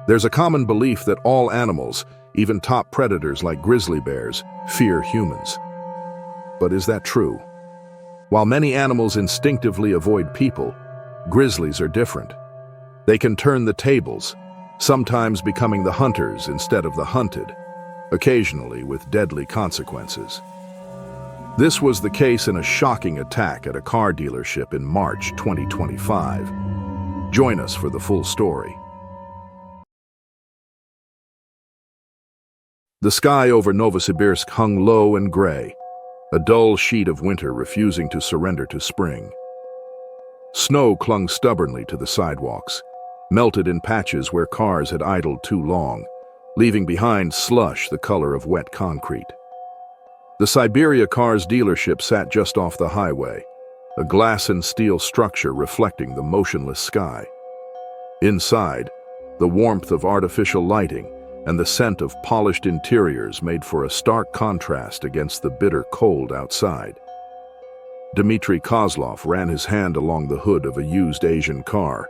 There's a common belief that all animals, even top predators like grizzly bears, fear humans. But is that true? While many animals instinctively avoid people, grizzlies are different. They can turn the tables, sometimes becoming the hunters instead of the hunted, occasionally with deadly consequences. This was the case in a shocking attack at a car dealership in March 2025. Join us for the full story. The sky over Novosibirsk hung low and gray, a dull sheet of winter refusing to surrender to spring. Snow clung stubbornly to the sidewalks, melted in patches where cars had idled too long, leaving behind slush the color of wet concrete. The Siberia Cars dealership sat just off the highway, a glass and steel structure reflecting the motionless sky. Inside, the warmth of artificial lighting and the scent of polished interiors made for a stark contrast against the bitter cold outside. Dmitry Kozlov ran his hand along the hood of a used Asian car,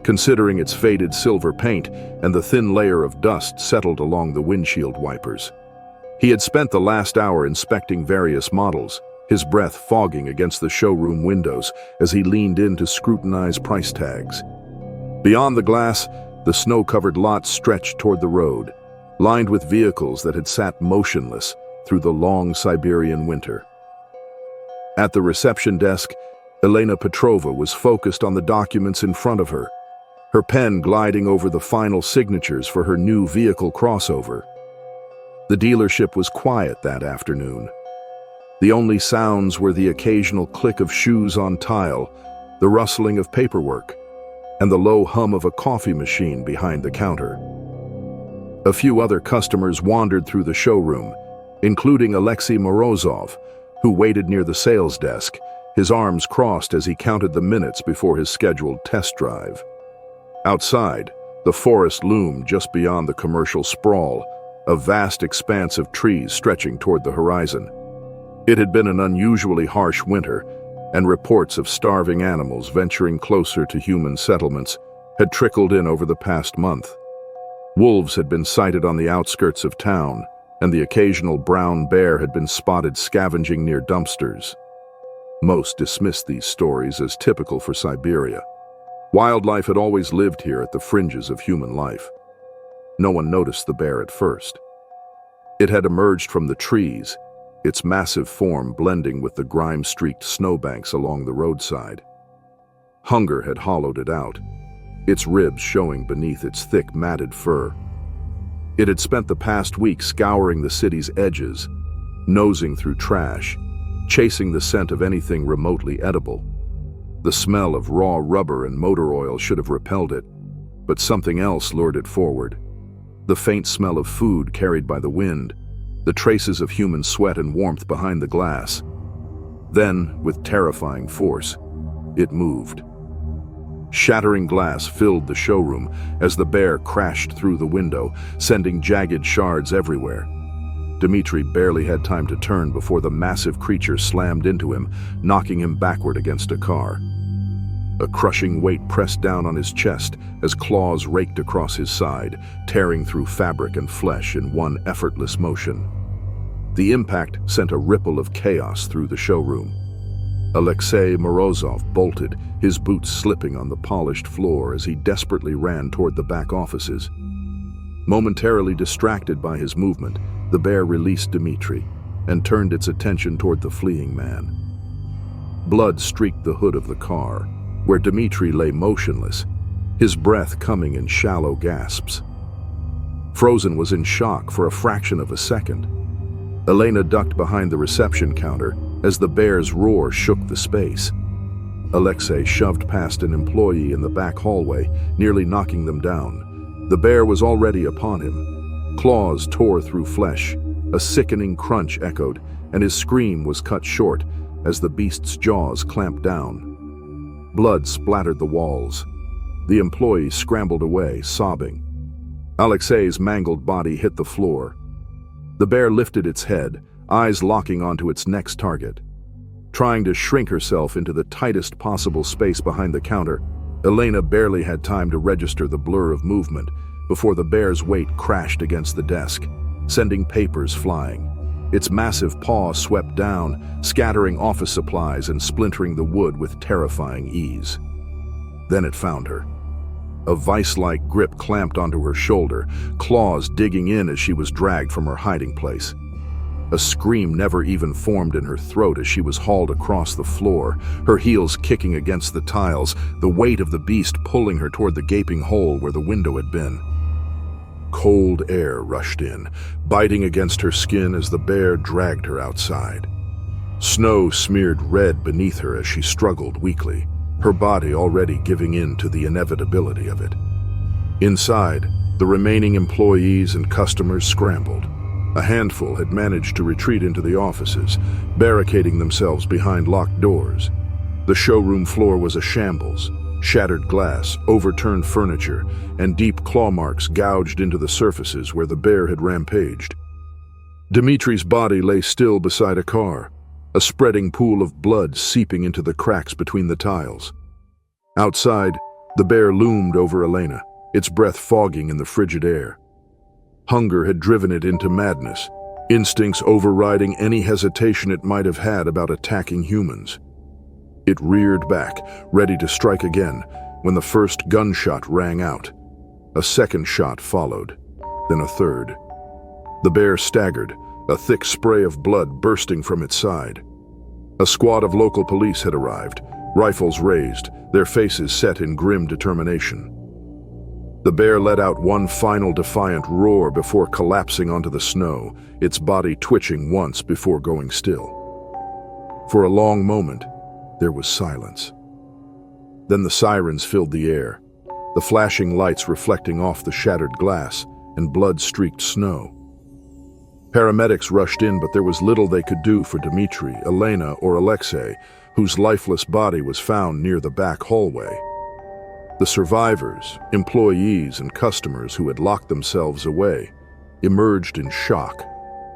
considering its faded silver paint and the thin layer of dust settled along the windshield wipers. He had spent the last hour inspecting various models, his breath fogging against the showroom windows as he leaned in to scrutinize price tags. Beyond the glass, the snow-covered lot stretched toward the road, lined with vehicles that had sat motionless through the long Siberian winter. At the reception desk, Elena Petrova was focused on the documents in front of her, her pen gliding over the final signatures for her new vehicle crossover. The dealership was quiet that afternoon. The only sounds were the occasional click of shoes on tile, the rustling of paperwork, and the low hum of a coffee machine behind the counter. A few other customers wandered through the showroom, including Alexei Morozov, who waited near the sales desk, his arms crossed as he counted the minutes before his scheduled test drive. Outside, the forest loomed just beyond the commercial sprawl, a vast expanse of trees stretching toward the horizon. It had been an unusually harsh winter, and reports of starving animals venturing closer to human settlements had trickled in over the past month. Wolves had been sighted on the outskirts of town, and the occasional brown bear had been spotted scavenging near dumpsters. Most dismissed these stories as typical for Siberia. Wildlife had always lived here at the fringes of human life. No one noticed the bear at first. It had emerged from the trees, its massive form blending with the grime-streaked snowbanks along the roadside. Hunger had hollowed it out, its ribs showing beneath its thick, matted fur. It had spent the past week scouring the city's edges, nosing through trash, chasing the scent of anything remotely edible. The smell of raw rubber and motor oil should have repelled it, but something else lured it forward. The faint smell of food carried by the wind, the traces of human sweat and warmth behind the glass. Then, with terrifying force, it moved. Shattering glass filled the showroom as the bear crashed through the window, sending jagged shards everywhere. Dmitry barely had time to turn before the massive creature slammed into him, knocking him backward against a car. A crushing weight pressed down on his chest as claws raked across his side, tearing through fabric and flesh in one effortless motion. The impact sent a ripple of chaos through the showroom. Alexei Morozov bolted, his boots slipping on the polished floor as he desperately ran toward the back offices. Momentarily distracted by his movement, the bear released Dmitry and turned its attention toward the fleeing man. Blood streaked the hood of the car, where Dmitry lay motionless, his breath coming in shallow gasps. Frozen was in shock for a fraction of a second. Elena ducked behind the reception counter as the bear's roar shook the space. Alexei shoved past an employee in the back hallway, nearly knocking them down. The bear was already upon him. Claws tore through flesh, a sickening crunch echoed, and his scream was cut short as the beast's jaws clamped down. Blood splattered the walls. The employee scrambled away, sobbing. Alexei's mangled body hit the floor. The bear lifted its head, eyes locking onto its next target. Trying to shrink herself into the tightest possible space behind the counter, Elena barely had time to register the blur of movement before the bear's weight crashed against the desk, sending papers flying. Its massive paw swept down, scattering office supplies and splintering the wood with terrifying ease. Then it found her. A vice-like grip clamped onto her shoulder, claws digging in as she was dragged from her hiding place. A scream never even formed in her throat as she was hauled across the floor, her heels kicking against the tiles, the weight of the beast pulling her toward the gaping hole where the window had been. Cold air rushed in, biting against her skin as the bear dragged her outside. Snow smeared red beneath her as she struggled weakly, her body already giving in to the inevitability of it. Inside, the remaining employees and customers scrambled. A handful had managed to retreat into the offices, barricading themselves behind locked doors. The showroom floor was a shambles. Shattered glass, overturned furniture, and deep claw marks gouged into the surfaces where the bear had rampaged. Dimitri's body lay still beside a car, a spreading pool of blood seeping into the cracks between the tiles. Outside, the bear loomed over Elena, its breath fogging in the frigid air. Hunger had driven it into madness, instincts overriding any hesitation it might have had about attacking humans. It reared back, ready to strike again, when the first gunshot rang out. A second shot followed, then a third. The bear staggered, a thick spray of blood bursting from its side. A squad of local police had arrived, rifles raised, their faces set in grim determination. The bear let out one final defiant roar before collapsing onto the snow, its body twitching once before going still. For a long moment, there was silence. Then the sirens filled the air, the flashing lights reflecting off the shattered glass and blood-streaked snow. Paramedics rushed in, but there was little they could do for Dimitri, Elena, or Alexei, whose lifeless body was found near the back hallway. The survivors, employees, and customers who had locked themselves away emerged in shock,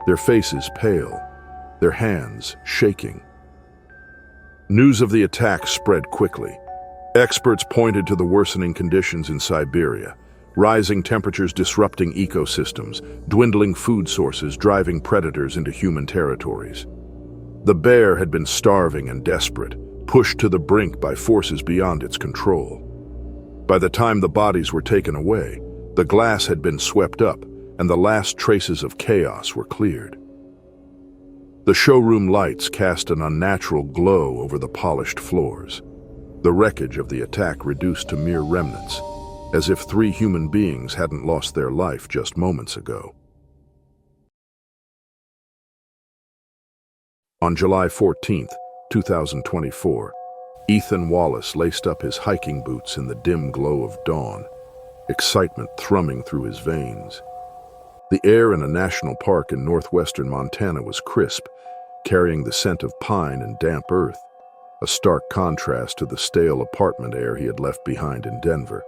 their faces pale, their hands shaking. News of the attack spread quickly. Experts pointed to the worsening conditions in Siberia, rising temperatures disrupting ecosystems, dwindling food sources driving predators into human territories. The bear had been starving and desperate, pushed to the brink by forces beyond its control. By the time the bodies were taken away, the glass had been swept up and the last traces of chaos were cleared. The showroom lights cast an unnatural glow over the polished floors, the wreckage of the attack reduced to mere remnants, as if 3 human beings hadn't lost their life just moments ago. On July 14, 2024, Ethan Wallace laced up his hiking boots in the dim glow of dawn, excitement thrumming through his veins. The air in a national park in northwestern Montana was crisp, carrying the scent of pine and damp earth, a stark contrast to the stale apartment air he had left behind in Denver.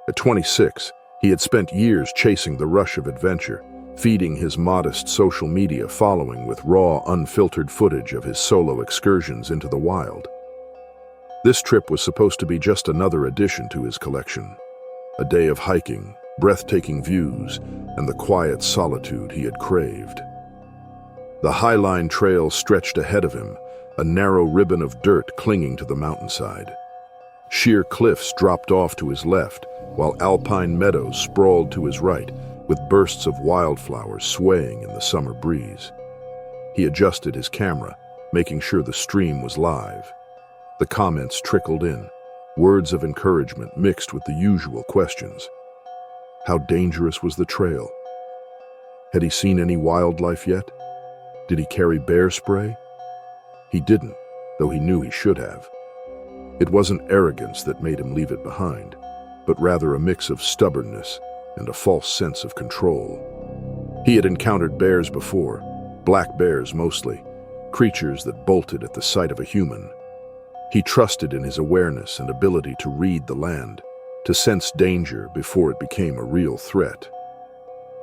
At 26, he had spent years chasing the rush of adventure, feeding his modest social media following with raw, unfiltered footage of his solo excursions into the wild. This trip was supposed to be just another addition to his collection, a day of hiking, breathtaking views, and the quiet solitude he had craved. The Highline Trail stretched ahead of him, a narrow ribbon of dirt clinging to the mountainside. Sheer cliffs dropped off to his left, while alpine meadows sprawled to his right, with bursts of wildflowers swaying in the summer breeze. He adjusted his camera, making sure the stream was live. The comments trickled in, words of encouragement mixed with the usual questions. How dangerous was the trail? Had he seen any wildlife yet? Did he carry bear spray? He didn't, though he knew he should have. It wasn't arrogance that made him leave it behind, but rather a mix of stubbornness and a false sense of control. He had encountered bears before, black bears mostly, creatures that bolted at the sight of a human. He trusted in his awareness and ability to read the land, to sense danger before it became a real threat.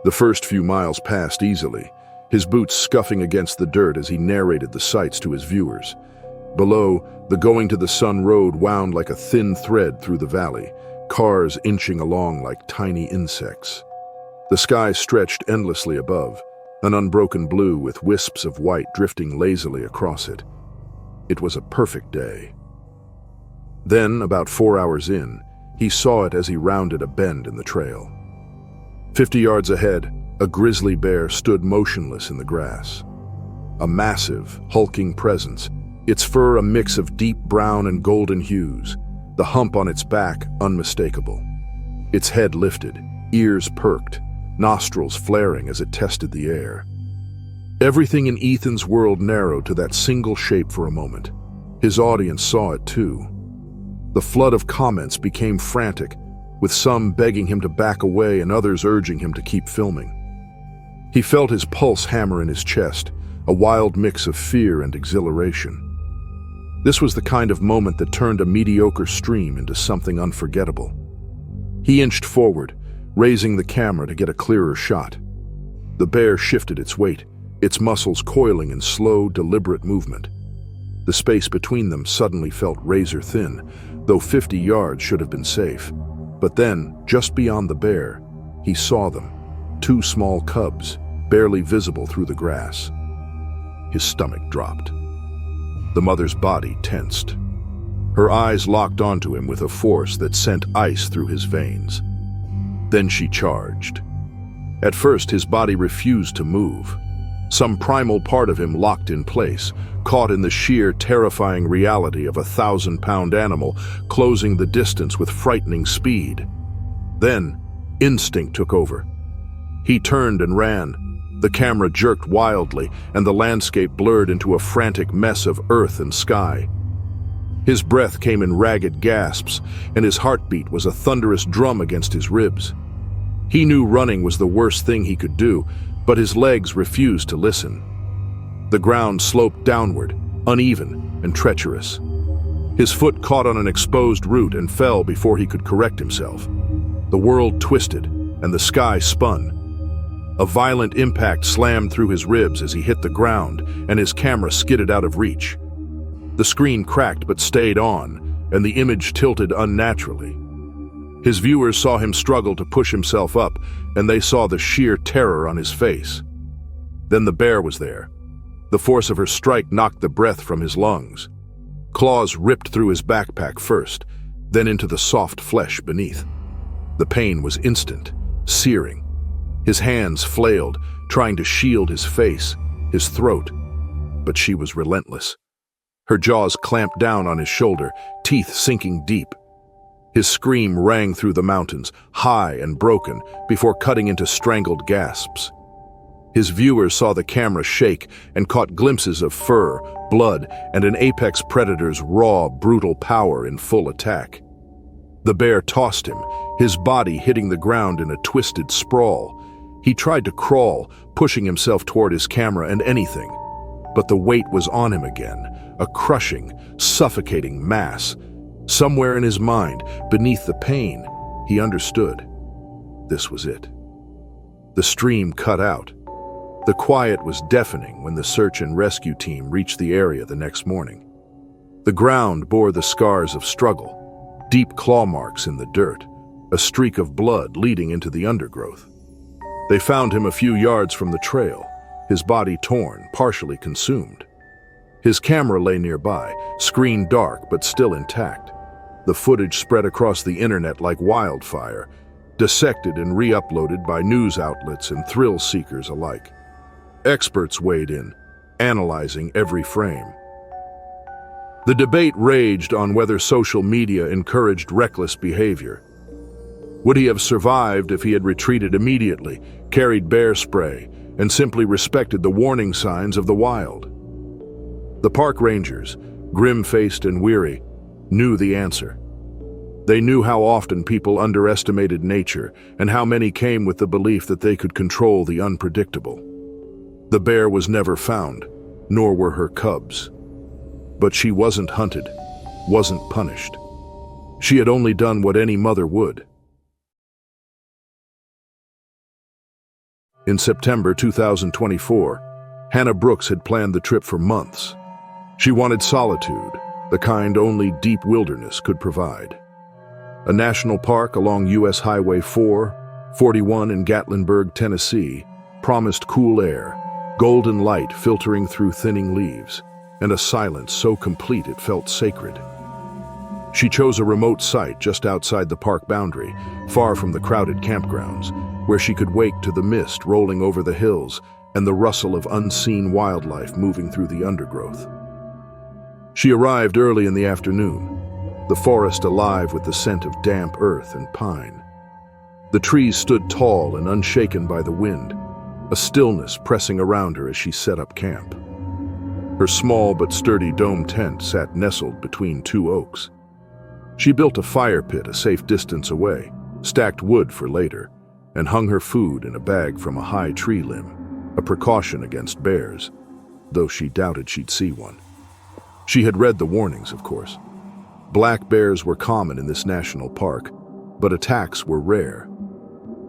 The first few miles passed easily, his boots scuffing against the dirt as he narrated the sights to his viewers. Below, the Going to the Sun road wound like a thin thread through the valley, cars inching along like tiny insects. The sky stretched endlessly above, an unbroken blue with wisps of white drifting lazily across it. It was a perfect day. Then, about 4 hours in, he saw it as he rounded a bend in the trail. 50 yards ahead, a grizzly bear stood motionless in the grass. A massive, hulking presence, its fur a mix of deep brown and golden hues, the hump on its back unmistakable. Its head lifted, ears perked, nostrils flaring as it tested the air. Everything in Ethan's world narrowed to that single shape for a moment. His audience saw it too. The flood of comments became frantic, with some begging him to back away and others urging him to keep filming. He felt his pulse hammer in his chest, a wild mix of fear and exhilaration. This was the kind of moment that turned a mediocre stream into something unforgettable. He inched forward, raising the camera to get a clearer shot. The bear shifted its weight, its muscles coiling in slow, deliberate movement. The space between them suddenly felt razor-thin, though 50 yards should have been safe. But then, just beyond the bear, he saw them, 2 small cubs, barely visible through the grass. His stomach dropped. The mother's body tensed. Her eyes locked onto him with a force that sent ice through his veins. Then she charged. At first, his body refused to move. Some primal part of him locked in place, caught in the sheer, terrifying reality of a 1,000-pound animal closing the distance with frightening speed. Then, instinct took over. He turned and ran. The camera jerked wildly, and the landscape blurred into a frantic mess of earth and sky. His breath came in ragged gasps, and his heartbeat was a thunderous drum against his ribs. He knew running was the worst thing he could do, but his legs refused to listen. The ground sloped downward, uneven and treacherous. His foot caught on an exposed root and fell before he could correct himself. The world twisted, and the sky spun. A violent impact slammed through his ribs as he hit the ground, and his camera skidded out of reach. The screen cracked but stayed on, and the image tilted unnaturally. His viewers saw him struggle to push himself up, and they saw the sheer terror on his face. Then the bear was there. The force of her strike knocked the breath from his lungs. Claws ripped through his backpack first, then into the soft flesh beneath. The pain was instant, searing. His hands flailed, trying to shield his face, his throat, but she was relentless. Her jaws clamped down on his shoulder, teeth sinking deep. His scream rang through the mountains, high and broken, before cutting into strangled gasps. His viewers saw the camera shake and caught glimpses of fur, blood, and an apex predator's raw, brutal power in full attack. The bear tossed him, his body hitting the ground in a twisted sprawl. He tried to crawl, pushing himself toward his camera and anything. But the weight was on him again, a crushing, suffocating mass. Somewhere in his mind, beneath the pain, he understood. This was it. The stream cut out. The quiet was deafening when the search and rescue team reached the area the next morning. The ground bore the scars of struggle, deep claw marks in the dirt, a streak of blood leading into the undergrowth. They found him a few yards from the trail, his body torn, partially consumed. His camera lay nearby, screen dark but still intact. The footage spread across the internet like wildfire, dissected and re-uploaded by news outlets and thrill seekers alike. Experts weighed in, analyzing every frame. The debate raged on whether social media encouraged reckless behavior. Would he have survived if he had retreated immediately, carried bear spray, and simply respected the warning signs of the wild? The park rangers, grim-faced and weary, knew the answer. They knew how often people underestimated nature and how many came with the belief that they could control the unpredictable. The bear was never found, nor were her cubs. But she wasn't hunted, wasn't punished. She had only done what any mother would. In September 2024, Hannah Brooks had planned the trip for months. She wanted solitude, the kind only deep wilderness could provide. A national park along U.S. Highway 441 in Gatlinburg, Tennessee, promised cool air, golden light filtering through thinning leaves, and a silence so complete it felt sacred. She chose a remote site just outside the park boundary, far from the crowded campgrounds, where she could wake to the mist rolling over the hills and the rustle of unseen wildlife moving through the undergrowth. She arrived early in the afternoon, the forest alive with the scent of damp earth and pine. The trees stood tall and unshaken by the wind, a stillness pressing around her as she set up camp. Her small but sturdy dome tent sat nestled between two oaks. She built a fire pit a safe distance away, stacked wood for later, and hung her food in a bag from a high tree limb, a precaution against bears, though she doubted she'd see one. She had read the warnings, of course. Black bears were common in this national park, but attacks were rare.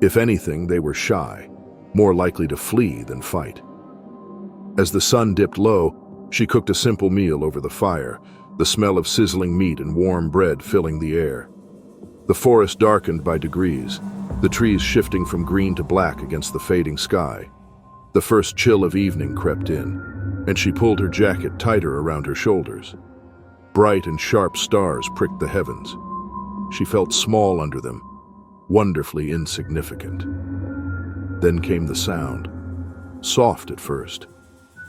If anything, they were shy, more likely to flee than fight. As the sun dipped low, she cooked a simple meal over the fire, the smell of sizzling meat and warm bread filling the air. The forest darkened by degrees, the trees shifting from green to black against the fading sky. The first chill of evening crept in, and she pulled her jacket tighter around her shoulders. Bright and sharp stars pricked the heavens. She felt small under them, wonderfully insignificant. Then came the sound, soft at first,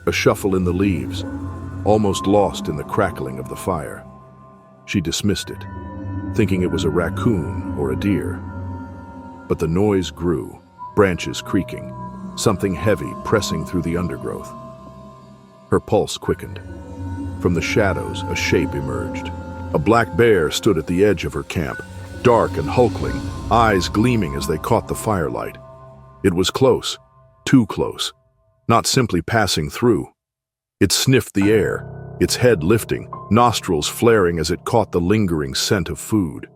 a shuffle in the leaves, almost lost in the crackling of the fire. She dismissed it, thinking it was a raccoon or a deer. But the noise grew, branches creaking, something heavy pressing through the undergrowth. Her pulse quickened. From the shadows, a shape emerged. A black bear stood at the edge of her camp, dark and hulkling, eyes gleaming as they caught the firelight. It was close, too close, not simply passing through. It sniffed the air, its head lifting, nostrils flaring as it caught the lingering scent of food.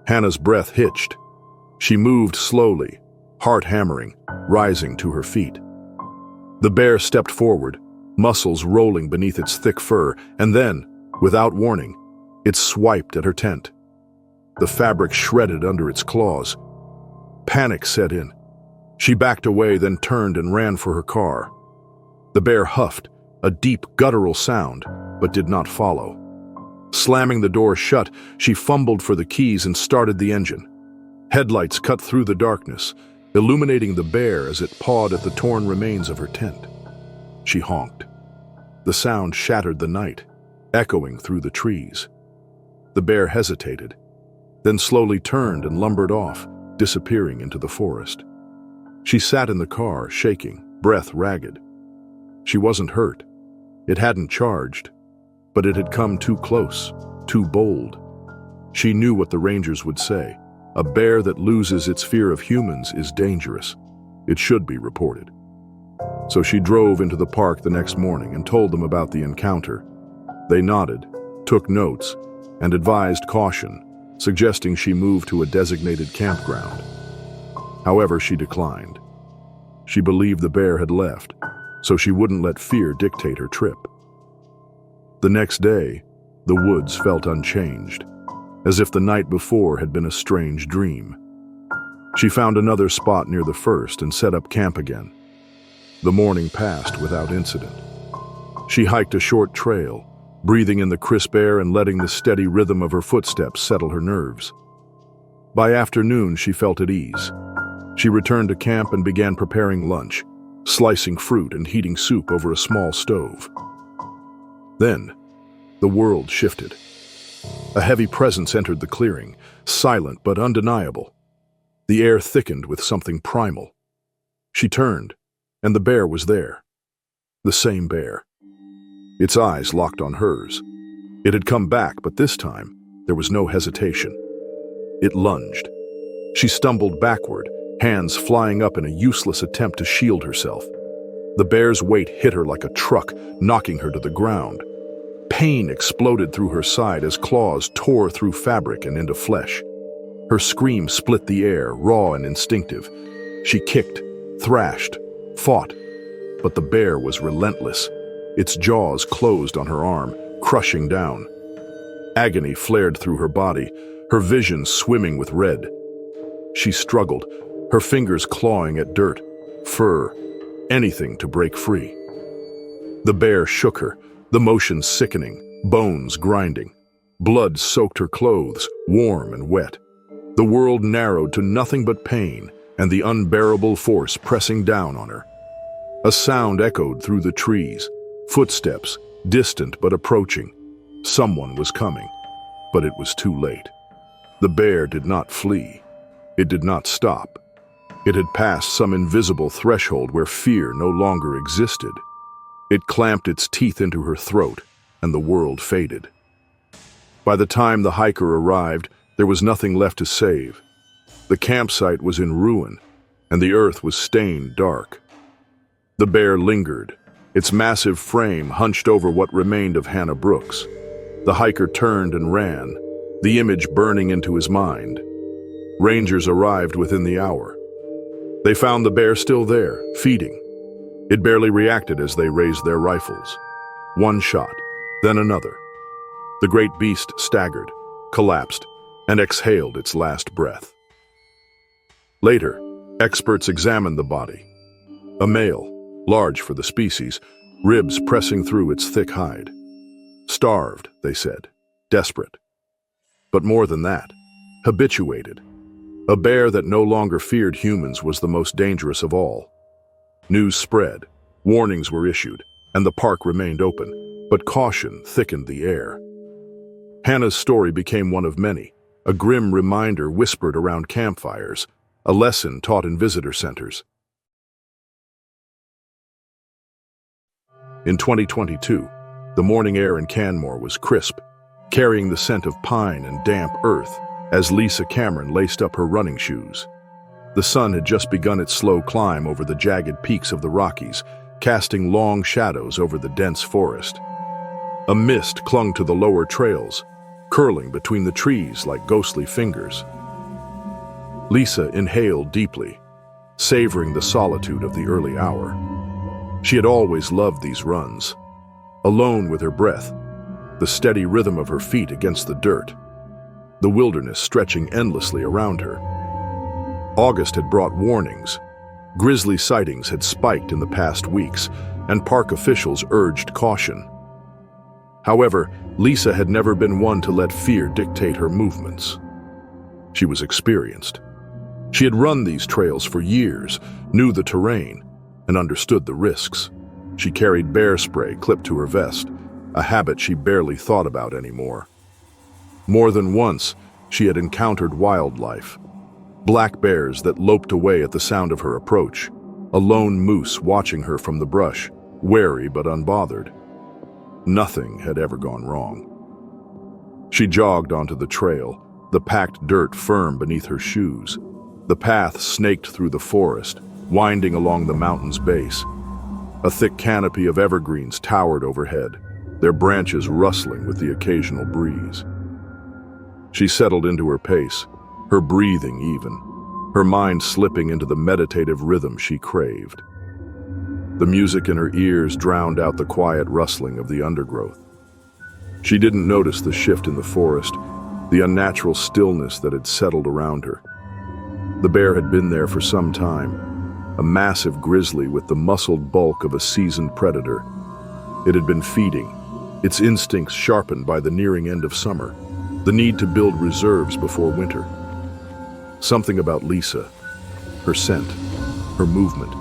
Hannah's breath hitched. She moved slowly, heart hammering, rising to her feet. The bear stepped forward, muscles rolling beneath its thick fur, and then, without warning, it swiped at her tent. The fabric shredded under its claws. Panic set in. She backed away, then turned and ran for her car. The bear huffed, a deep, guttural sound, but did not follow. Slamming the door shut, she fumbled for the keys and started the engine. Headlights cut through the darkness, illuminating the bear as it pawed at the torn remains of her tent. She honked. The sound shattered the night, echoing through the trees. The bear hesitated, then slowly turned and lumbered off, disappearing into the forest. She sat in the car, shaking, breath ragged. She wasn't hurt. It hadn't charged, but it had come too close, too bold. She knew what the rangers would say. A bear that loses its fear of humans is dangerous. It should be reported. So she drove into the park the next morning and told them about the encounter. They nodded, took notes, and advised caution, suggesting she move to a designated campground. However, she declined. She believed the bear had left, so she wouldn't let fear dictate her trip. The next day, the woods felt unchanged, as if the night before had been a strange dream. She found another spot near the first and set up camp again. The morning passed without incident. She hiked a short trail, breathing in the crisp air and letting the steady rhythm of her footsteps settle her nerves. By afternoon, she felt at ease. She returned to camp and began preparing lunch, slicing fruit and heating soup over a small stove. Then, the world shifted. A heavy presence entered the clearing, silent but undeniable. The air thickened with something primal. She turned, and the bear was there. The same bear. Its eyes locked on hers. It had come back, but this time, there was no hesitation. It lunged. She stumbled backward, hands flying up in a useless attempt to shield herself. The bear's weight hit her like a truck, knocking her to the ground. Pain exploded through her side as claws tore through fabric and into flesh. Her scream split the air, raw and instinctive. She kicked, thrashed, fought, but the bear was relentless. Its jaws closed on her arm, crushing down. Agony flared through her body, her vision swimming with red. She struggled, her fingers clawing at dirt, fur, anything to break free. The bear shook her, the motion sickening, bones grinding. Blood soaked her clothes, warm and wet. The world narrowed to nothing but pain and the unbearable force pressing down on her. A sound echoed through the trees, footsteps, distant but approaching. Someone was coming, but it was too late. The bear did not flee. It did not stop. It had passed some invisible threshold where fear no longer existed. It clamped its teeth into her throat, and the world faded. By the time the hiker arrived, there was nothing left to save. The campsite was in ruin, and the earth was stained dark. The bear lingered, its massive frame hunched over what remained of Hannah Brooks. The hiker turned and ran, the image burning into his mind. Rangers arrived within the hour. They found the bear still there, feeding. It barely reacted as they raised their rifles. One shot, then another. The great beast staggered, collapsed, and exhaled its last breath. Later, experts examined the body. A male, large for the species, ribs pressing through its thick hide. Starved, they said, desperate. But more than that, habituated. A bear that no longer feared humans was the most dangerous of all. News spread, warnings were issued, and the park remained open, but caution thickened the air. Hannah's story became one of many, a grim reminder whispered around campfires, a lesson taught in visitor centers. In 2022, the morning air in Canmore was crisp, carrying the scent of pine and damp earth as Lisa Cameron laced up her running shoes. The sun had just begun its slow climb over the jagged peaks of the Rockies, casting long shadows over the dense forest. A mist clung to the lower trails, curling between the trees like ghostly fingers. Lisa inhaled deeply, savoring the solitude of the early hour. She had always loved these runs, alone with her breath, the steady rhythm of her feet against the dirt, the wilderness stretching endlessly around her. August had brought warnings. Grizzly sightings had spiked in the past weeks, and park officials urged caution. However, Lisa had never been one to let fear dictate her movements. She was experienced. She had run these trails for years, knew the terrain, and understood the risks. She carried bear spray clipped to her vest, a habit she barely thought about anymore. More than once, she had encountered wildlife. Black bears that loped away at the sound of her approach, a lone moose watching her from the brush, wary but unbothered. Nothing had ever gone wrong. She jogged onto the trail, the packed dirt firm beneath her shoes. The path snaked through the forest, winding along the mountain's base. A thick canopy of evergreens towered overhead, their branches rustling with the occasional breeze. She settled into her pace, her breathing even, her mind slipping into the meditative rhythm she craved. The music in her ears drowned out the quiet rustling of the undergrowth. She didn't notice the shift in the forest, the unnatural stillness that had settled around her. The bear had been there for some time, a massive grizzly with the muscled bulk of a seasoned predator. It had been feeding, its instincts sharpened by the nearing end of summer, the need to build reserves before winter. Something about Lisa, her scent, her movement,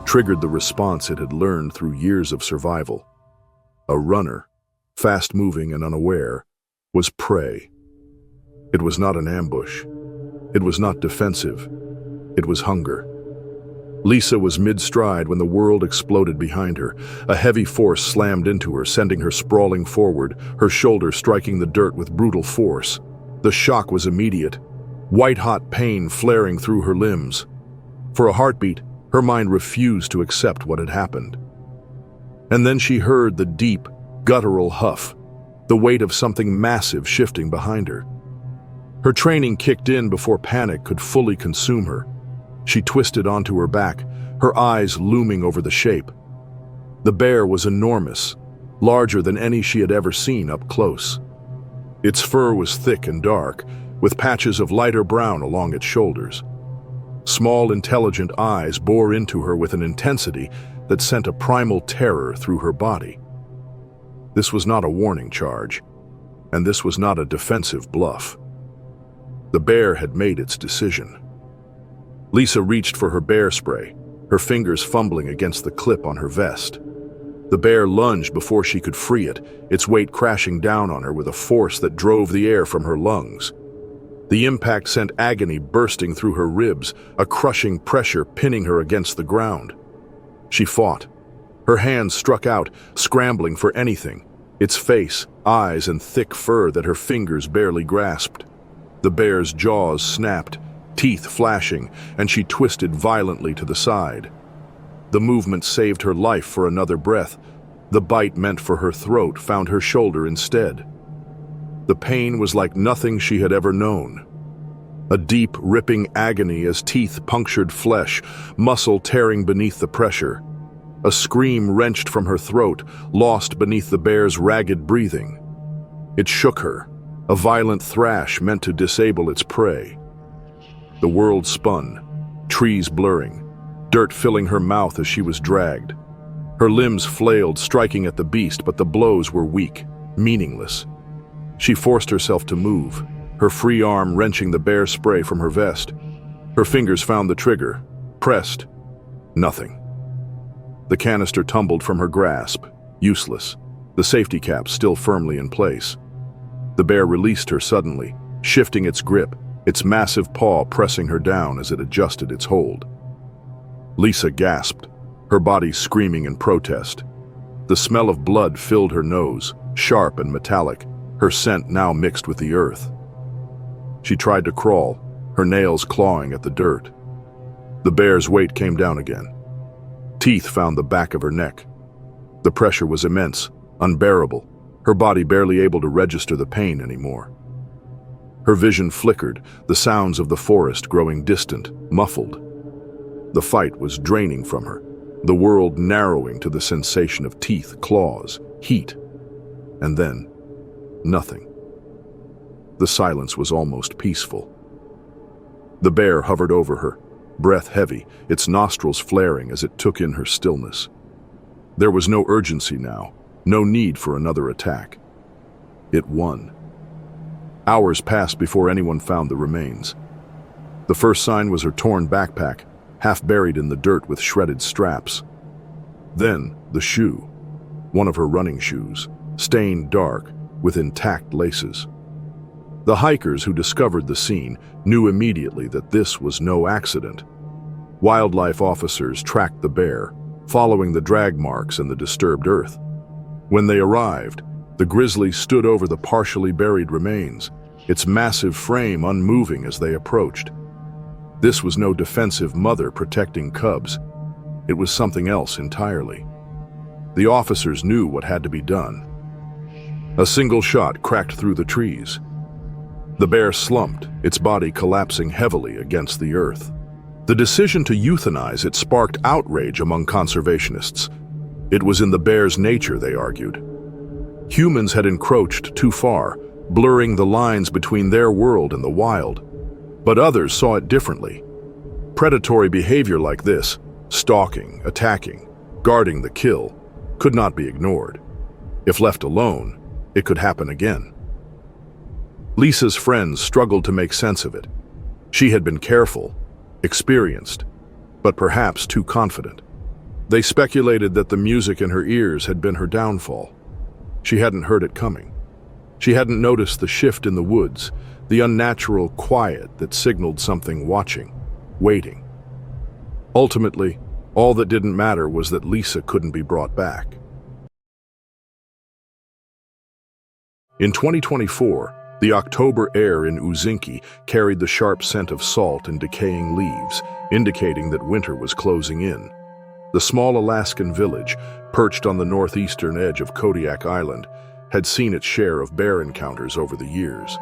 triggered the response it had learned through years of survival. A runner, fast-moving and unaware, was prey. It was not an ambush. It was not defensive. It was hunger. Lisa was mid-stride when the world exploded behind her. A heavy force slammed into her, sending her sprawling forward, her shoulder striking the dirt with brutal force. The shock was immediate, white-hot pain flaring through her limbs. For a heartbeat, her mind refused to accept what had happened. And then she heard the deep, guttural huff, the weight of something massive shifting behind her. Her training kicked in before panic could fully consume her. She twisted onto her back, her eyes looming over the shape. The bear was enormous, larger than any she had ever seen up close. Its fur was thick and dark, with patches of lighter brown along its shoulders. Small, intelligent eyes bore into her with an intensity that sent a primal terror through her body. This was not a warning charge, and this was not a defensive bluff. The bear had made its decision. Lisa reached for her bear spray, her fingers fumbling against the clip on her vest. The bear lunged before she could free it, its weight crashing down on her with a force that drove the air from her lungs. The impact sent agony bursting through her ribs, a crushing pressure pinning her against the ground. She fought. Her hands struck out, scrambling for anything, its face, eyes, and thick fur that her fingers barely grasped. The bear's jaws snapped, teeth flashing, and she twisted violently to the side. The movement saved her life for another breath. The bite meant for her throat found her shoulder instead. The pain was like nothing she had ever known. A deep, ripping agony as teeth punctured flesh, muscle tearing beneath the pressure. A scream wrenched from her throat, lost beneath the bear's ragged breathing. It shook her, a violent thrash meant to disable its prey. The world spun, trees blurring, dirt filling her mouth as she was dragged. Her limbs flailed, striking at the beast, but the blows were weak, meaningless. She forced herself to move, her free arm wrenching the bear spray from her vest. Her fingers found the trigger, pressed. Nothing. The canister tumbled from her grasp, useless, the safety cap still firmly in place. The bear released her suddenly, shifting its grip, its massive paw pressing her down as it adjusted its hold. Lisa gasped, her body screaming in protest. The smell of blood filled her nose, sharp and metallic, her scent now mixed with the earth. She tried to crawl, her nails clawing at the dirt. The bear's weight came down again. Teeth found the back of her neck. The pressure was immense, unbearable, her body barely able to register the pain anymore. Her vision flickered, the sounds of the forest growing distant, muffled. The fight was draining from her, the world narrowing to the sensation of teeth, claws, heat. And then, nothing. The silence was almost peaceful. The bear hovered over her, breath heavy, its nostrils flaring as it took in her stillness. There was no urgency now, no need for another attack. It won. Hours passed before anyone found the remains. The first sign was her torn backpack, half buried in the dirt with shredded straps. Then, the shoe, one of her running shoes, stained dark, with intact laces. The hikers who discovered the scene knew immediately that this was no accident. Wildlife officers tracked the bear, following the drag marks and the disturbed earth. When they arrived, the grizzly stood over the partially buried remains, its massive frame unmoving as they approached. This was no defensive mother protecting cubs. It was something else entirely. The officers knew what had to be done. A single shot cracked through the trees. The bear slumped, its body collapsing heavily against the earth. The decision to euthanize it sparked outrage among conservationists. It was in the bear's nature, they argued. Humans had encroached too far, blurring the lines between their world and the wild. But others saw it differently. Predatory behavior like this, stalking, attacking, guarding the kill, could not be ignored. If left alone, it could happen again. Lisa's friends struggled to make sense of it. She had been careful, experienced, but perhaps too confident. They speculated that the music in her ears had been her downfall. She hadn't heard it coming. She hadn't noticed the shift in the woods, the unnatural quiet that signaled something watching, waiting. Ultimately, all that didn't matter was that Lisa couldn't be brought back. In 2024, the October air in Uzinki carried the sharp scent of salt and decaying leaves, indicating that winter was closing in. The small Alaskan village, perched on the northeastern edge of Kodiak Island, had seen its share of bear encounters over the years.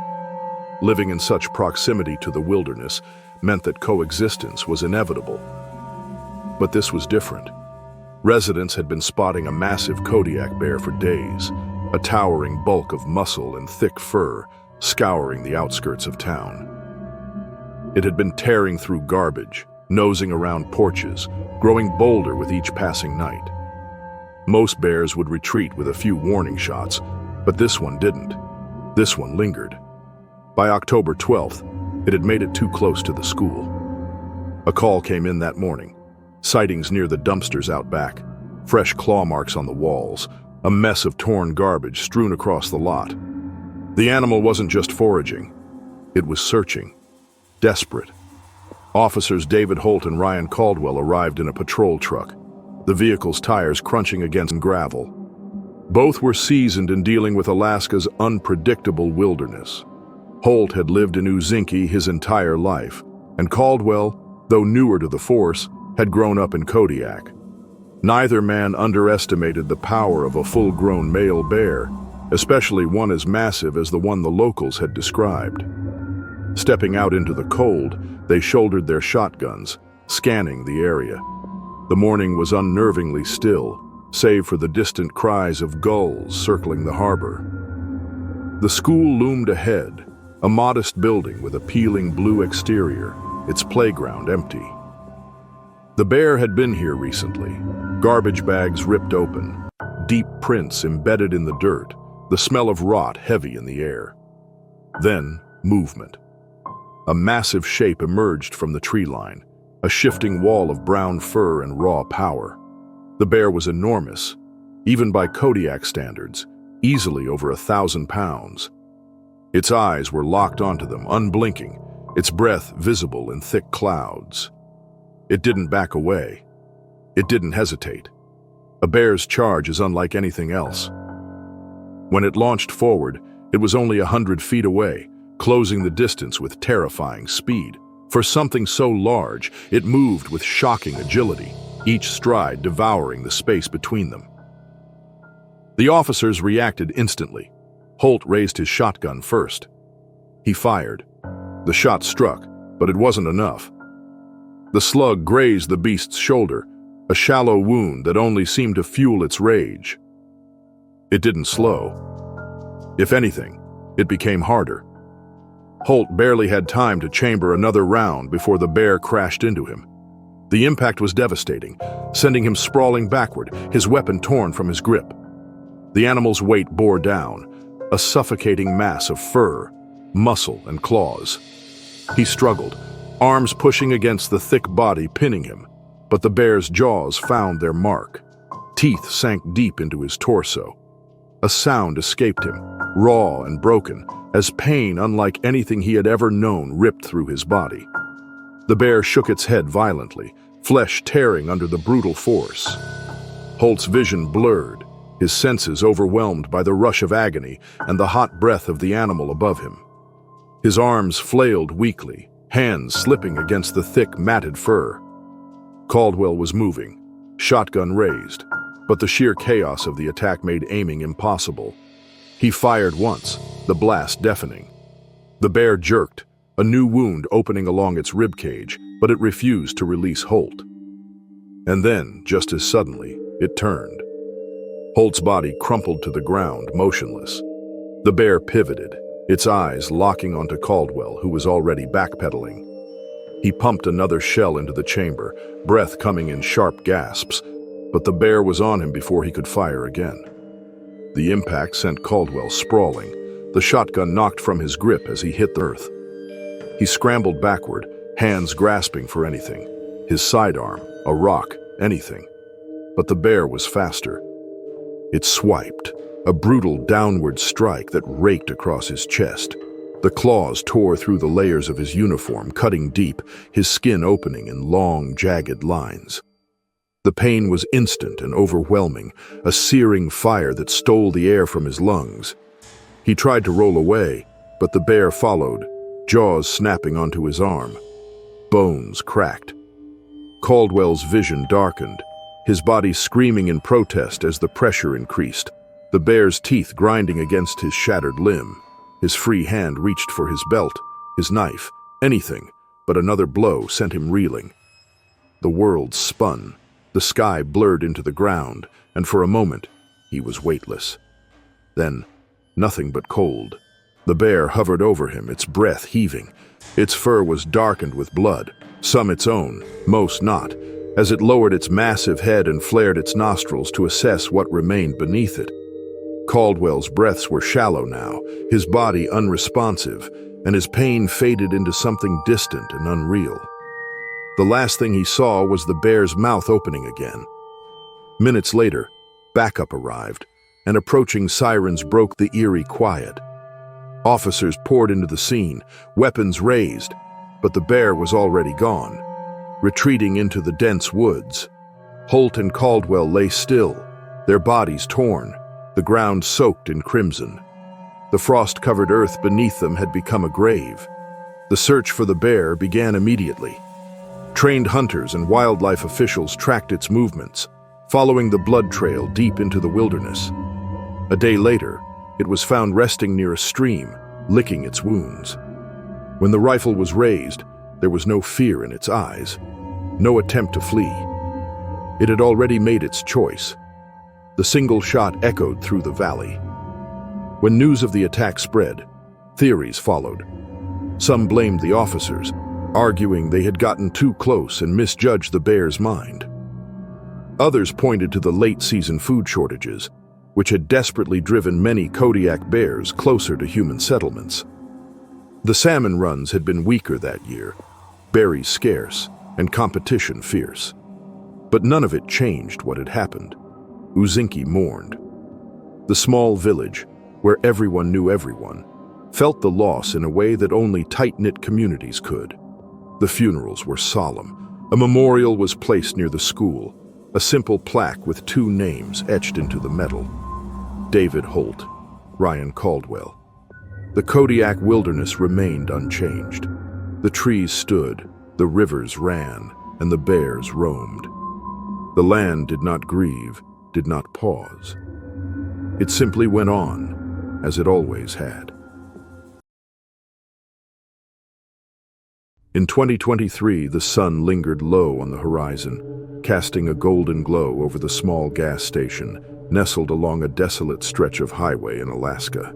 Living in such proximity to the wilderness meant that coexistence was inevitable. But this was different. Residents had been spotting a massive Kodiak bear for days, a towering bulk of muscle and thick fur, scouring the outskirts of town. It had been tearing through garbage, nosing around porches, growing bolder with each passing night. Most bears would retreat with a few warning shots, but this one didn't. This one lingered. By October 12th, it had made it too close to the school. A call came in that morning. Sightings near the dumpsters out back, fresh claw marks on the walls, a mess of torn garbage strewn across the lot. The animal wasn't just foraging. It was searching. Desperate. Officers David Holt and Ryan Caldwell arrived in a patrol truck, the vehicle's tires crunching against gravel. Both were seasoned in dealing with Alaska's unpredictable wilderness. Holt had lived in Uzinki his entire life, and Caldwell, though newer to the force, had grown up in Kodiak. Neither man underestimated the power of a full-grown male bear, especially one as massive as the one the locals had described. Stepping out into the cold, they shouldered their shotguns, scanning the area. The morning was unnervingly still, save for the distant cries of gulls circling the harbor. The school loomed ahead, a modest building with a peeling blue exterior, its playground empty. The bear had been here recently, garbage bags ripped open, deep prints embedded in the dirt, the smell of rot heavy in the air. Then, movement. A massive shape emerged from the tree line, a shifting wall of brown fur and raw power. The bear was enormous, even by Kodiak standards, easily over 1,000 pounds. Its eyes were locked onto them, unblinking, its breath visible in thick clouds. It didn't back away. It didn't hesitate. A bear's charge is unlike anything else. When it launched forward, it was only 100 feet away, closing the distance with terrifying speed. For something so large, it moved with shocking agility, each stride devouring the space between them. The officers reacted instantly. Holt raised his shotgun first. He fired. The shot struck, but it wasn't enough. The slug grazed the beast's shoulder, a shallow wound that only seemed to fuel its rage. It didn't slow. If anything, it became harder. Holt barely had time to chamber another round before the bear crashed into him. The impact was devastating, sending him sprawling backward, his weapon torn from his grip. The animal's weight bore down, a suffocating mass of fur, muscle, and claws. He struggled, arms pushing against the thick body, pinning him, but the bear's jaws found their mark. Teeth sank deep into his torso. A sound escaped him, raw and broken, as pain unlike anything he had ever known ripped through his body. The bear shook its head violently, flesh tearing under the brutal force. Holt's vision blurred, his senses overwhelmed by the rush of agony and the hot breath of the animal above him. His arms flailed weakly, hands slipping against the thick, matted fur. Caldwell was moving, shotgun raised, but the sheer chaos of the attack made aiming impossible. He fired once, the blast deafening. The bear jerked, a new wound opening along its ribcage, but it refused to release Holt. And then, just as suddenly, it turned. Holt's body crumpled to the ground, motionless. The bear pivoted, its eyes locking onto Caldwell, who was already backpedaling. He pumped another shell into the chamber, breath coming in sharp gasps, but the bear was on him before he could fire again. The impact sent Caldwell sprawling, the shotgun knocked from his grip as he hit the earth. He scrambled backward, hands grasping for anything, his sidearm, a rock, anything. But the bear was faster. It swiped, a brutal downward strike that raked across his chest. The claws tore through the layers of his uniform, cutting deep, his skin opening in long, jagged lines. The pain was instant and overwhelming, a searing fire that stole the air from his lungs. He tried to roll away, but the bear followed, jaws snapping onto his arm. Bones cracked. Caldwell's vision darkened, his body screaming in protest as the pressure increased, the bear's teeth grinding against his shattered limb. His free hand reached for his belt, his knife, anything, but another blow sent him reeling. The world spun, the sky blurred into the ground, and for a moment, he was weightless. Then, nothing but cold. The bear hovered over him, its breath heaving. Its fur was darkened with blood, some its own, most not, as it lowered its massive head and flared its nostrils to assess what remained beneath it. Caldwell's breaths were shallow now, his body unresponsive, and his pain faded into something distant and unreal. The last thing he saw was the bear's mouth opening again. Minutes later, backup arrived, and approaching sirens broke the eerie quiet. Officers poured into the scene, weapons raised, but the bear was already gone, retreating into the dense woods. Holt and Caldwell lay still, their bodies torn, the ground soaked in crimson. The frost-covered earth beneath them had become a grave. The search for the bear began immediately. Trained hunters and wildlife officials tracked its movements, following the blood trail deep into the wilderness. A day later, it was found resting near a stream, licking its wounds. When the rifle was raised, there was no fear in its eyes, no attempt to flee. It had already made its choice. The single shot echoed through the valley. When news of the attack spread, theories followed. Some blamed the officers, arguing they had gotten too close and misjudged the bear's mind. Others pointed to the late-season food shortages, which had desperately driven many Kodiak bears closer to human settlements. The salmon runs had been weaker that year, berries scarce, and competition fierce. But none of it changed what had happened. Uzinki mourned. The small village, where everyone knew everyone, felt the loss in a way that only tight-knit communities could. The funerals were solemn. A memorial was placed near the school, a simple plaque with 2 names etched into the metal: David Holt, Ryan Caldwell. The Kodiak wilderness remained unchanged. The trees stood, the rivers ran, and the bears roamed. The land did not grieve, did not pause. It simply went on, as it always had. In 2023, the sun lingered low on the horizon, casting a golden glow over the small gas station nestled along a desolate stretch of highway in Alaska.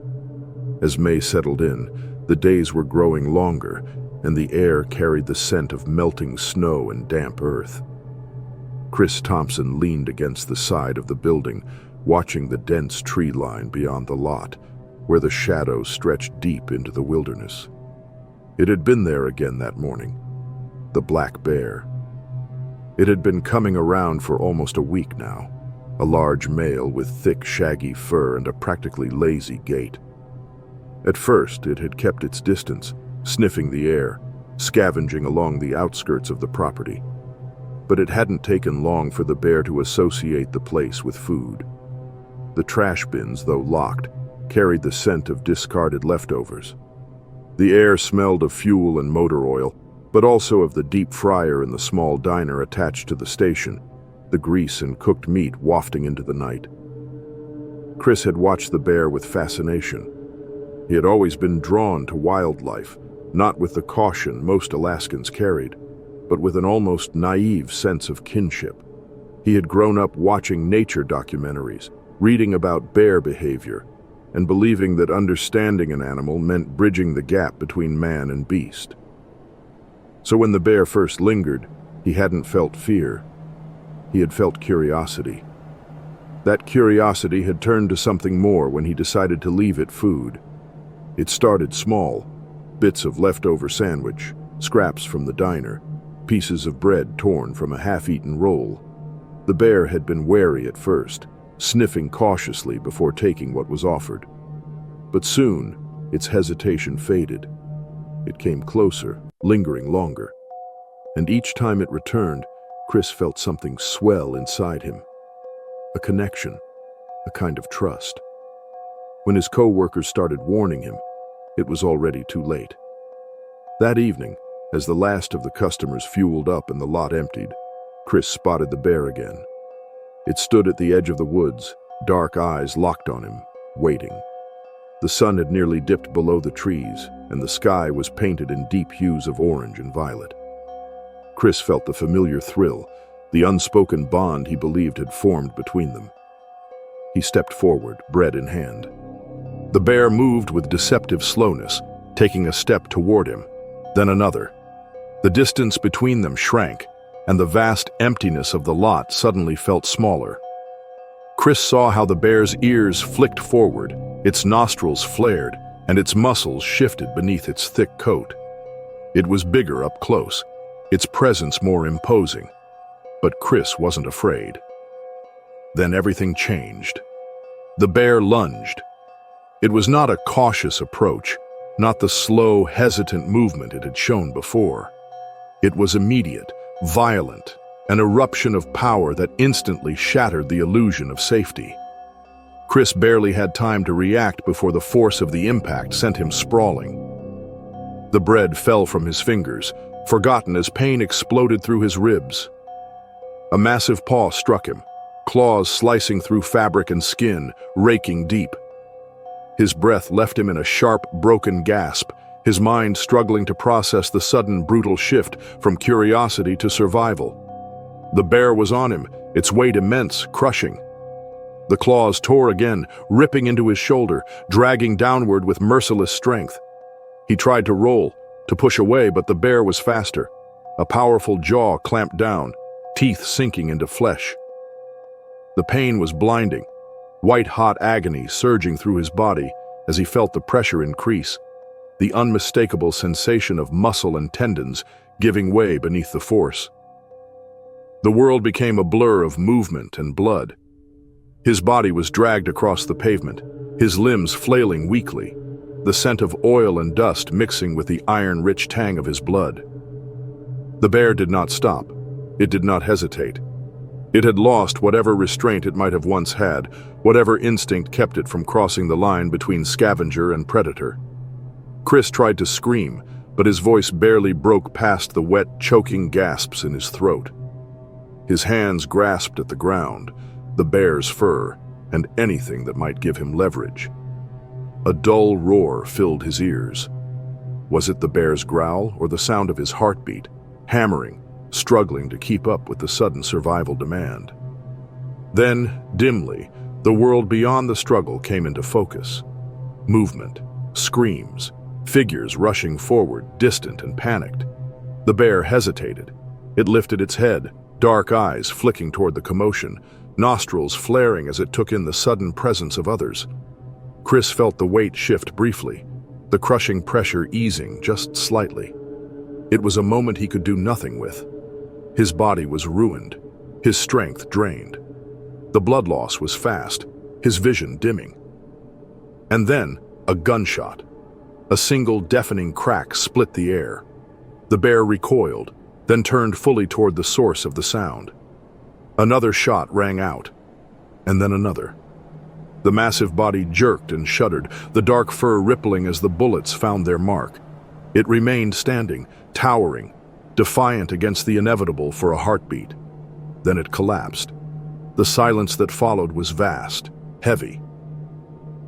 As May settled in, the days were growing longer, and the air carried the scent of melting snow and damp earth. Chris Thompson leaned against the side of the building, watching the dense tree line beyond the lot, where the shadows stretched deep into the wilderness. It had been there again that morning, the black bear. It had been coming around for almost a week now, a large male with thick, shaggy fur and a practically lazy gait. At first, it had kept its distance, sniffing the air, scavenging along the outskirts of the property. But it hadn't taken long for the bear to associate the place with food. The trash bins, though locked, carried the scent of discarded leftovers. The air smelled of fuel and motor oil, but also of the deep fryer in the small diner attached to the station, the grease and cooked meat wafting into the night. Chris had watched the bear with fascination. He had always been drawn to wildlife, not with the caution most Alaskans carried, but with an almost naive sense of kinship. He had grown up watching nature documentaries, reading about bear behavior, and believing that understanding an animal meant bridging the gap between man and beast. So when the bear first lingered, he hadn't felt fear. He had felt curiosity. That curiosity had turned to something more when he decided to leave it food. It started small, bits of leftover sandwich, scraps from the diner, pieces of bread torn from a half-eaten roll. The bear had been wary at first, sniffing cautiously before taking what was offered. But soon, its hesitation faded. It came closer, lingering longer. And each time it returned, Chris felt something swell inside him. A connection, a kind of trust. When his co-workers started warning him, it was already too late. That evening, as the last of the customers fueled up and the lot emptied, Chris spotted the bear again. It stood at the edge of the woods, dark eyes locked on him, waiting. The sun had nearly dipped below the trees, and the sky was painted in deep hues of orange and violet. Chris felt the familiar thrill, the unspoken bond he believed had formed between them. He stepped forward, bread in hand. The bear moved with deceptive slowness, taking a step toward him, then another. The distance between them shrank, and the vast emptiness of the lot suddenly felt smaller. Chris saw how the bear's ears flicked forward, its nostrils flared, and its muscles shifted beneath its thick coat. It was bigger up close, its presence more imposing. But Chris wasn't afraid. Then everything changed. The bear lunged. It was not a cautious approach, not the slow, hesitant movement it had shown before. It was immediate, violent, an eruption of power that instantly shattered the illusion of safety. Chris barely had time to react before the force of the impact sent him sprawling. The bread fell from his fingers, forgotten as pain exploded through his ribs. A massive paw struck him, claws slicing through fabric and skin, raking deep. His breath left him in a sharp, broken gasp, his mind struggling to process the sudden, brutal shift from curiosity to survival. The bear was on him, its weight immense, crushing. The claws tore again, ripping into his shoulder, dragging downward with merciless strength. He tried to roll, to push away, but the bear was faster. A powerful jaw clamped down, teeth sinking into flesh. The pain was blinding, white-hot agony surging through his body as he felt the pressure increase, the unmistakable sensation of muscle and tendons giving way beneath the force. The world became a blur of movement and blood. His body was dragged across the pavement, his limbs flailing weakly, the scent of oil and dust mixing with the iron-rich tang of his blood. The bear did not stop. It did not hesitate. It had lost whatever restraint it might have once had, whatever instinct kept it from crossing the line between scavenger and predator. Chris tried to scream, but his voice barely broke past the wet, choking gasps in his throat. His hands grasped at the ground, the bear's fur, and anything that might give him leverage. A dull roar filled his ears. Was it the bear's growl or the sound of his heartbeat, hammering, struggling to keep up with the sudden survival demand? Then, dimly, the world beyond the struggle came into focus. Movement, screams, figures rushing forward, distant and panicked. The bear hesitated. It lifted its head, dark eyes flicking toward the commotion, nostrils flaring as it took in the sudden presence of others. Chris felt the weight shift briefly, the crushing pressure easing just slightly. It was a moment he could do nothing with. His body was ruined, his strength drained. The blood loss was fast, his vision dimming. And then, a gunshot. A single deafening crack split the air. The bear recoiled, then turned fully toward the source of the sound. Another shot rang out, and then another. The massive body jerked and shuddered, the dark fur rippling as the bullets found their mark. It remained standing, towering, defiant against the inevitable for a heartbeat. Then it collapsed. The silence that followed was vast, heavy.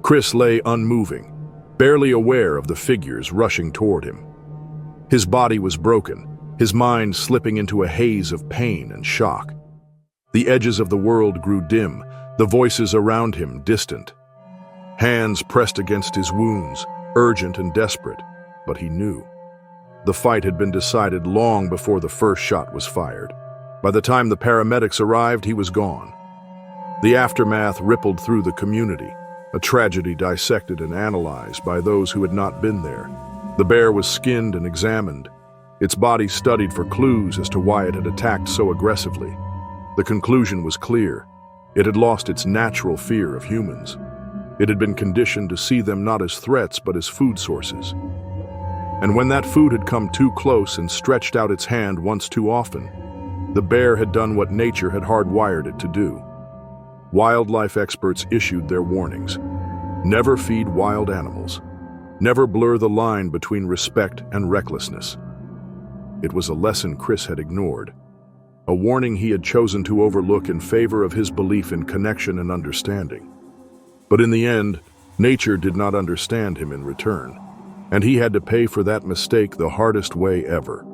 Chris lay unmoving, barely aware of the figures rushing toward him. His body was broken, his mind slipping into a haze of pain and shock. The edges of the world grew dim, the voices around him distant. Hands pressed against his wounds, urgent and desperate, but he knew. The fight had been decided long before the first shot was fired. By the time the paramedics arrived, he was gone. The aftermath rippled through the community, a tragedy dissected and analyzed by those who had not been there. The bear was skinned and examined, its body studied for clues as to why it had attacked so aggressively. The conclusion was clear. It had lost its natural fear of humans. It had been conditioned to see them not as threats but as food sources. And when that food had come too close and stretched out its hand once too often, the bear had done what nature had hardwired it to do. Wildlife experts issued their warnings. Never feed wild animals. Never blur the line between respect and recklessness. It was a lesson Chris had ignored, a warning he had chosen to overlook in favor of his belief in connection and understanding. But in the end, nature did not understand him in return, and he had to pay for that mistake the hardest way ever.